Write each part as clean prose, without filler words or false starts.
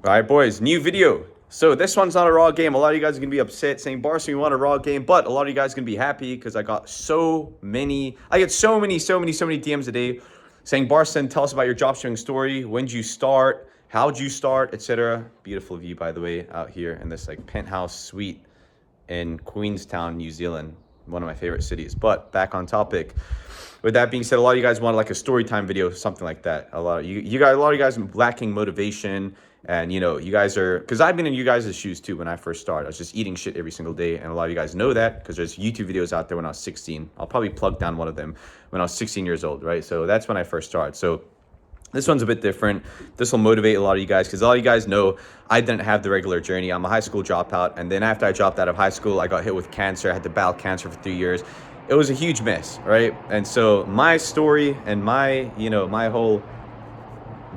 All right, boys, new video. So this one's not a raw game. A lot of you guys are going to be upset saying, Barson, we want a raw game. But a lot of you guys are going to be happy because I get so many DMs a day saying, Barson, tell us about your dropshipping story. When did you start? How'd you start? Etc. Beautiful view, by the way, out here in this like penthouse suite in Queenstown, New Zealand. One of my favorite cities. But back on topic. With that being said, a lot of you guys want like a story time video, something like that. A lot of you guys are lacking motivation. And, you guys are, because I've been in you guys' shoes too when I first started. I was just eating shit every single day. And a lot of you guys know that because there's YouTube videos out there when I was 16. I'll probably plug down one of them when I was 16 years old, right? So that's when I first started. So this one's a bit different. This will motivate a lot of you guys because a lot of you guys know I didn't have the regular journey. I'm a high school dropout. And then after I dropped out of high school, I got hit with cancer. I had to battle cancer for 3 years. It was a huge mess, right? And so my story and my whole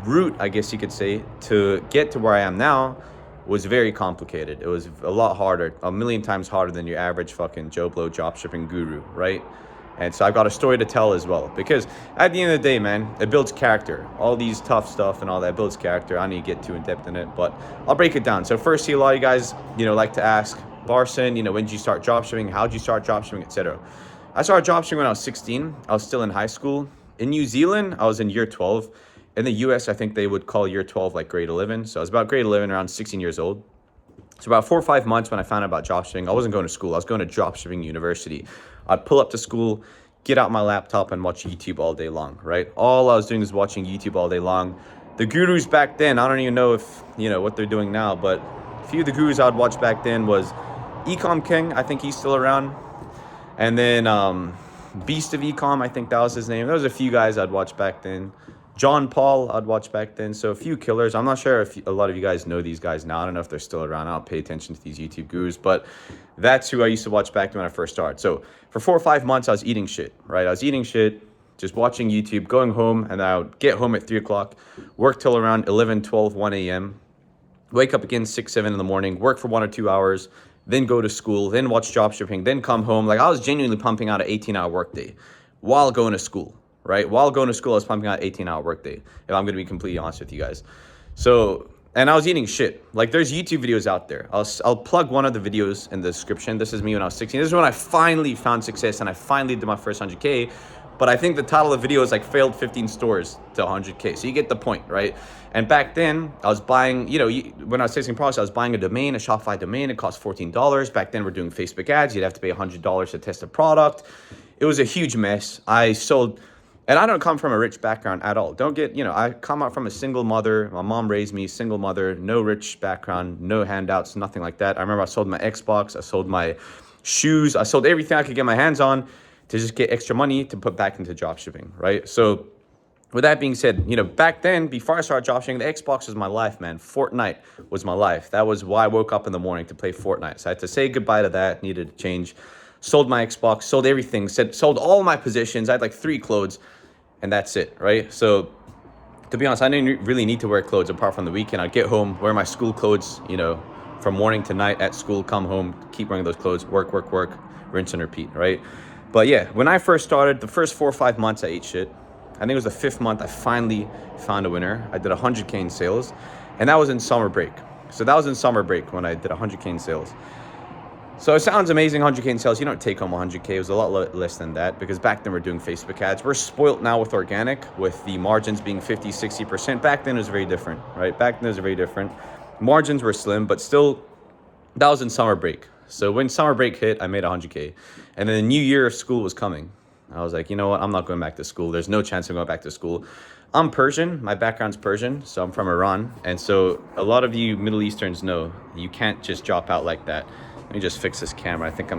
route, I guess you could say, to get to where I am now was very complicated. It was a lot harder, a million times harder than your average fucking Joe Blow dropshipping guru, right? And so I've got a story to tell as well, because at the end of the day, man, it builds character. All these tough stuff and all that builds character. I need to get too in depth in it, but I'll break it down. So firstly, a lot of you guys, like to ask, Barson, when did you start dropshipping? How'd you start dropshipping, etc. I started dropshipping when I was 16. I was still in high school. In New Zealand, I was in year 12. In the US, I think they would call year 12 like grade 11. So I was about grade 11, around 16 years old. So about 4 or 5 months when I found out about dropshipping, I wasn't going to school. I was going to dropshipping university. I'd pull up to school, get out my laptop and watch YouTube all day long, right? All I was doing was watching YouTube all day long. The gurus back then, I don't even know if, what they're doing now, but a few of the gurus I'd watch back then was Ecom King. I think he's still around. And then Beast of Ecom, I think that was his name. There was a few guys I'd watch back then. John Paul, I'd watch back then. So a few killers. I'm not sure if a lot of you guys know these guys now. I don't know if they're still around. I don't pay attention to these YouTube gurus, but that's who I used to watch back then when I first started. So for 4 or 5 months, I was eating shit, right? I was eating shit, just watching YouTube, going home, and I would get home at 3 o'clock, work till around 11, 12, 1 a.m., wake up again 6, 7 in the morning, work for 1 or 2 hours, then go to school, then watch dropshipping, then come home. Like I was genuinely pumping out an 18-hour workday while going to school. Right? While going to school, I was pumping out 18-hour workday, if I'm going to be completely honest with you guys. So, and I was eating shit. Like there's YouTube videos out there. I'll plug one of the videos in the description. This is me when I was 16. This is when I finally found success and I finally did my first 100K. But I think the title of the video is like failed 15 stores to 100K. So you get the point, right? And back then I was buying, when I was testing products, I was buying a domain, a Shopify domain. It cost $14. Back then we're doing Facebook ads. You'd have to pay $100 to test a product. It was a huge mess. I sold... And I don't come from a rich background at all. Don't get, I come out from a single mother. My mom raised me, single mother, no rich background, no handouts, nothing like that. I remember I sold my Xbox, I sold my shoes, I sold everything I could get my hands on to just get extra money to put back into dropshipping, right? So with that being said, back then, before I started dropshipping, the Xbox was my life, man. Fortnite was my life. That was why I woke up in the morning to play Fortnite. So I had to say goodbye to that, needed to change. Sold my Xbox, sold everything, sold all my positions. I had like 3 clothes. And that's it, right? So to be honest, I didn't really need to wear clothes apart from the weekend. I'd get home, wear my school clothes, from morning to night at school, come home, keep wearing those clothes, work, rinse and repeat, right? But yeah, when I first started, the first 4 or 5 months I ate shit. I think it was the 5th month I finally found a winner. I did 100K in sales, and that was in summer break. So that was in summer break when I did 100K in sales. So it sounds amazing, 100K in sales. You don't take home 100K. It was a lot less than that because back then we're doing Facebook ads. We're spoilt now with organic, with the margins being 50, 60%. Back then it was very different, right? Back then it was very different. Margins were slim, but still, that was in summer break. So when summer break hit, I made 100K. And then the new year of school was coming. I was like, you know what? I'm not going back to school. There's no chance I'm going back to school. I'm Persian. My background's Persian, so I'm from Iran. And so a lot of you Middle Easterns know you can't just drop out like that. Let me just fix this camera. I think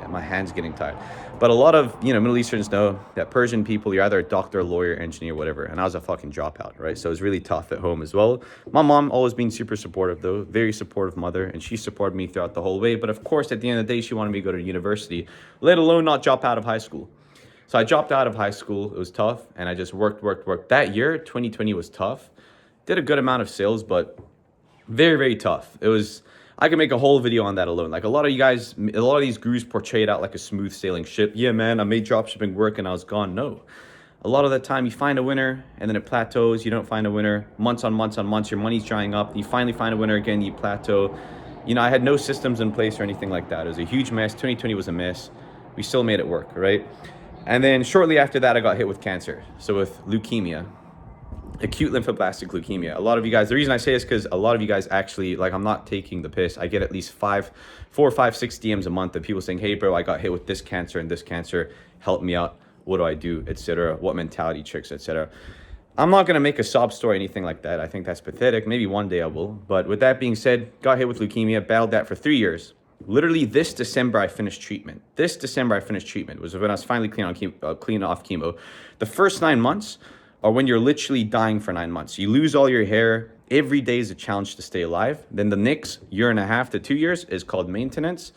my hand's getting tired. But a lot of, Middle Easterns know that Persian people, you're either a doctor, lawyer, engineer, whatever. And I was a fucking dropout, right? So it was really tough at home as well. My mom always been super supportive though, very supportive mother. And she supported me throughout the whole way. But of course, at the end of the day, she wanted me to go to university, let alone not drop out of high school. So I dropped out of high school. It was tough. And I just worked. That year, 2020 was tough. Did a good amount of sales, but very, very tough. I could make a whole video on that alone. Like a lot of you guys, a lot of these gurus portray it out like a smooth sailing ship. Yeah, man, I made dropshipping work and I was gone. No. a lot of the time you find a winner and then it plateaus. You don't find a winner. Months on months on months, your money's drying up. You finally find a winner again, you plateau. You know, I had no systems in place or anything like that. It was a huge mess. 2020 was a mess. We still made it work, right? And then shortly after that, I got hit with cancer. So with leukemia, acute lymphoblastic leukemia. A lot of you guys, the reason I say this is because a lot of you guys actually, like, I'm not taking the piss. I get at least 4, 5, 6 DMs a month of people saying, hey bro, I got hit with this cancer and this cancer, help me out. What do I do, etc.? What mentality tricks, etc. I'm not gonna make a sob story, anything like that. I think that's pathetic. Maybe one day I will. But with that being said, got hit with leukemia, battled that for 3 years. Literally this December, I finished treatment. This December, I finished treatment. Was when I was finally clean off chemo. The first 9 months are when you're literally dying for 9 months. You lose all your hair. Every day is a challenge to stay alive. Then the next 1.5 to 2 years is called maintenance.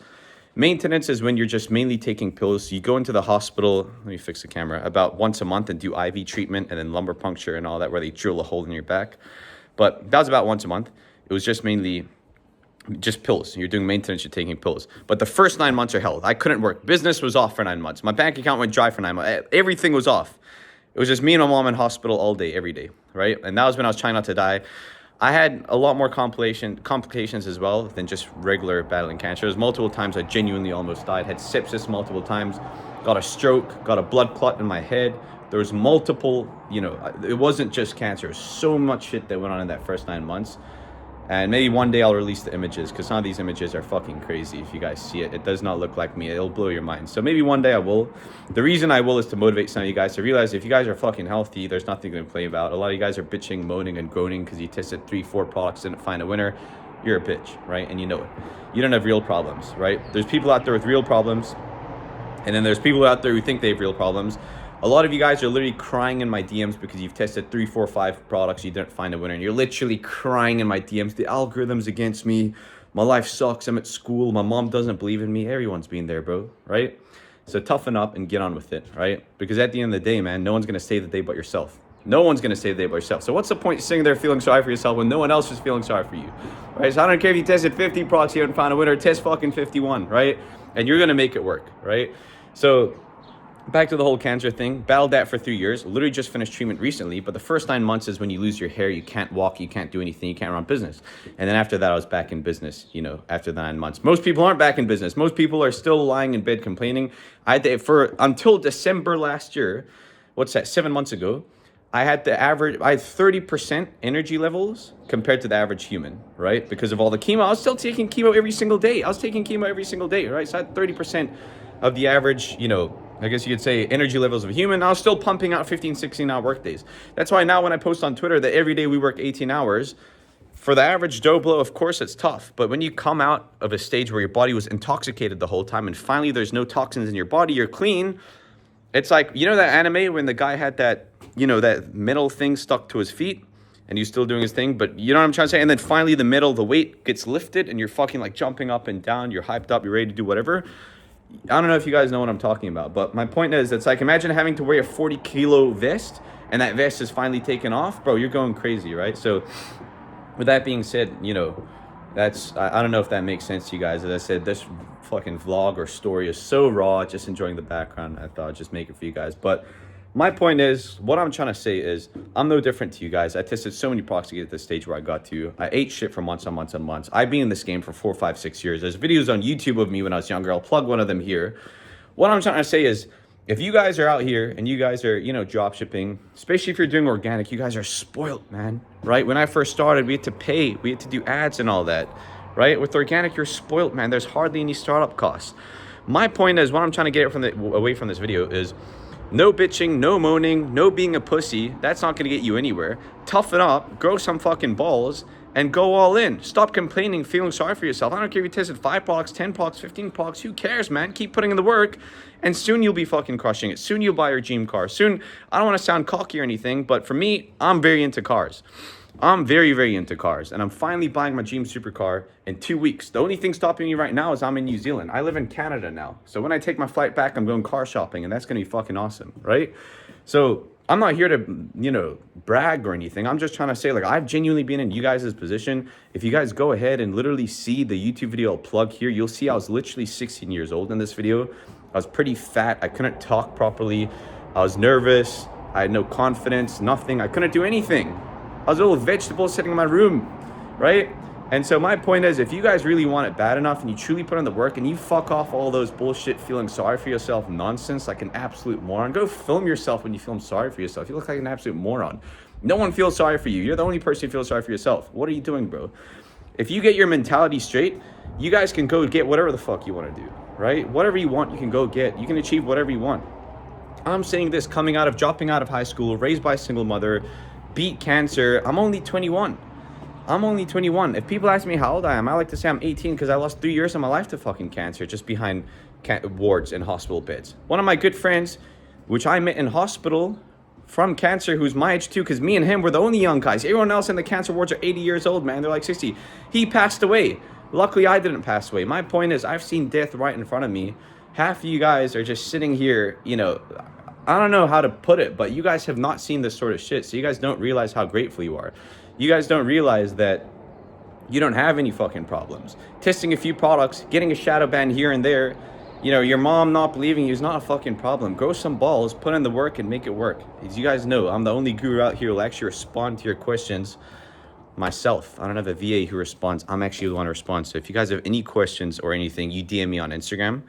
Maintenance is when you're just mainly taking pills. You go into the hospital, let me fix the camera, about once a month and do IV treatment and then lumbar puncture and all that, where they drill a hole in your back. But that was about once a month. It was just mainly just pills. You're doing maintenance, you're taking pills. But the first 9 months are hell. I couldn't work. Business was off for 9 months. My bank account went dry for 9 months. Everything was off. It was just me and my mom in hospital all day, every day, right? And that was when I was trying not to die. I had a lot more complications as well than just regular battling cancer. There's multiple times I genuinely almost died. Had sepsis multiple times, got a stroke, got a blood clot in my head. There was multiple, you know, it wasn't just cancer. It was so much shit that went on in that first 9 months. And maybe one day I'll release the images, because some of these images are fucking crazy. If you guys see it, it does not look like me. It'll blow your mind. So maybe one day I will. The reason I will is to motivate some of you guys to realize if you guys are fucking healthy, there's nothing to complain about. A lot of you guys are bitching, moaning, and groaning because you tested 3, 4 products, didn't find a winner. You're a bitch, right? And you know it. You don't have real problems, right? There's people out there with real problems, and then there's people out there who think they have real problems. A lot of you guys are literally crying in my DMs because you've tested 3, 4, 5 products, you didn't find a winner, and you're literally crying in my DMs. The algorithm's against me. My life sucks. I'm at school. My mom doesn't believe in me. Everyone's been there, bro, right? So toughen up and get on with it, right? Because at the end of the day, man, no one's gonna save the day but yourself. No one's gonna save the day but yourself. So what's the point of sitting there feeling sorry for yourself when no one else is feeling sorry for you, right? So I don't care if you tested 50 products, you haven't found a winner. Test fucking 51, right? And you're gonna make it work, right? So back to the whole cancer thing, battled that for 3 years, literally just finished treatment recently, but the first 9 months is when you lose your hair, you can't walk, you can't do anything, you can't run business. And then after that, I was back in business, you know, after the 9 months. Most people aren't back in business. Most people are still lying in bed complaining. Until December last year, what's that, 7 months ago, I had 30% energy levels compared to the average human, right? Because of all the chemo, I was still taking chemo every single day. right? So I had 30% of the average, you know, I guess you could say energy levels of a human. I was still pumping out 15, 16-hour work days. That's why now when I post on Twitter that every day we work 18 hours, for the average Joe Blow, of course it's tough. But when you come out of a stage where your body was intoxicated the whole time and finally there's no toxins in your body, you're clean. It's like, you know that anime when the guy had that, you know, that metal thing stuck to his feet and he's still doing his thing, but you know what I'm trying to say? And then finally the weight gets lifted and you're fucking like jumping up and down, you're hyped up, you're ready to do whatever. I don't know if you guys know what I'm talking about, but my point is, it's like, imagine having to wear a 40-kilo vest and that vest is finally taken off. Bro, you're going crazy, right? So with that being said, you know, I don't know if that makes sense to you guys. As I said, this fucking vlog or story is so raw, just enjoying the background. I thought I'd just make it for you guys. But my point is, what I'm trying to say is, I'm no different to you guys. I tested so many products to get to the stage where I got to. I ate shit for months and months and months. I've been in this game for 4, 5, 6 years. There's videos on YouTube of me when I was younger. I'll plug one of them here. What I'm trying to say is, if you guys are out here and you guys are, you know, drop shipping, especially if you're doing organic, you guys are spoiled, man, right? When I first started, we had to pay. We had to do ads and all that, right? With organic, you're spoiled, man. There's hardly any startup costs. My point is, what I'm trying to get away from this video is, no bitching, no moaning, no being a pussy. That's not gonna get you anywhere. Toughen up, grow some fucking balls, and go all in. Stop complaining, feeling sorry for yourself. I don't care if you tested 5 products, 10 products, 15 products. Who cares, man? Keep putting in the work, and soon you'll be fucking crushing it. Soon you'll buy your dream car. Soon, I don't want to sound cocky or anything, but for me, I'm very into cars. I'm very, very into cars, and I'm finally buying my dream supercar in 2 weeks. The only thing stopping me right now is I'm in New Zealand. I live in Canada now. So when I take my flight back, I'm going car shopping, and that's going to be fucking awesome, right? So I'm not here to, you know, brag or anything. I'm just trying to say, like, I've genuinely been in you guys' position. If you guys go ahead and literally see the YouTube video I'll plug here, you'll see I was literally 16 years old in this video. I was pretty fat. I couldn't talk properly. I was nervous. I had no confidence, nothing. I couldn't do anything. I was a little vegetable sitting in my room, right? And so my point is, if you guys really want it bad enough and you truly put in the work and you fuck off all those bullshit feeling sorry for yourself nonsense like an absolute moron, go film yourself when you feel sorry for yourself. You look like an absolute moron. No one feels sorry for you. You're the only person who feels sorry for yourself. What are you doing, bro? If you get your mentality straight, you guys can go get whatever the fuck you want to do, right? Whatever you want, you can go get. You can achieve whatever you want. I'm saying this dropping out of high school, raised by a single mother, beat cancer. I'm only 21. If people ask me how old I am, I like to say I'm 18 because I lost 3 years of my life to fucking cancer just behind wards and hospital beds. One of my good friends, which I met in hospital from cancer, who's my age too, because me and him were the only young guys. Everyone else in the cancer wards are 80 years old, man. They're like 60. He passed away. Luckily, I didn't pass away. My point is, I've seen death right in front of me. Half of you guys are just sitting here, you know, I don't know how to put it, but you guys have not seen this sort of shit. So you guys don't realize how grateful you are. You guys don't realize that you don't have any fucking problems. Testing a few products, getting a shadow ban here and there, you know, your mom not believing you is not a fucking problem. Grow some balls, put in the work, and make it work. As you guys know, I'm the only guru out here who will actually respond to your questions myself. I don't have a VA who responds. I'm actually the one who responds. So if you guys have any questions or anything, you DM me on Instagram.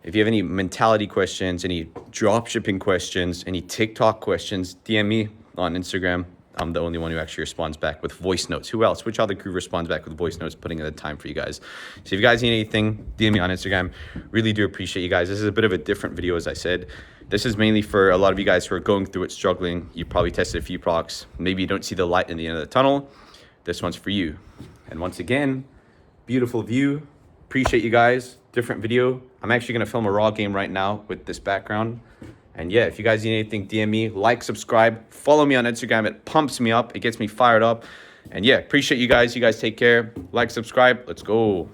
If you have any mentality questions, any dropshipping questions, any TikTok questions, DM me on Instagram. I'm the only one who actually responds back with voice notes. Who else? Which other crew responds back with voice notes, putting in the time for you guys? So if you guys need anything, DM me on Instagram. Really do appreciate you guys. This is a bit of a different video, as I said. This is mainly for a lot of you guys who are going through it, struggling. You probably tested a few products. Maybe you don't see the light in the end of the tunnel. This one's for you. And once again, beautiful view. Appreciate you guys. Different video. I'm actually going to film a raw game right now with this background. And yeah, if you guys need anything, DM me, like, subscribe, follow me on Instagram. It pumps me up. It gets me fired up. And yeah, appreciate you guys. You guys take care. Like, subscribe. Let's go.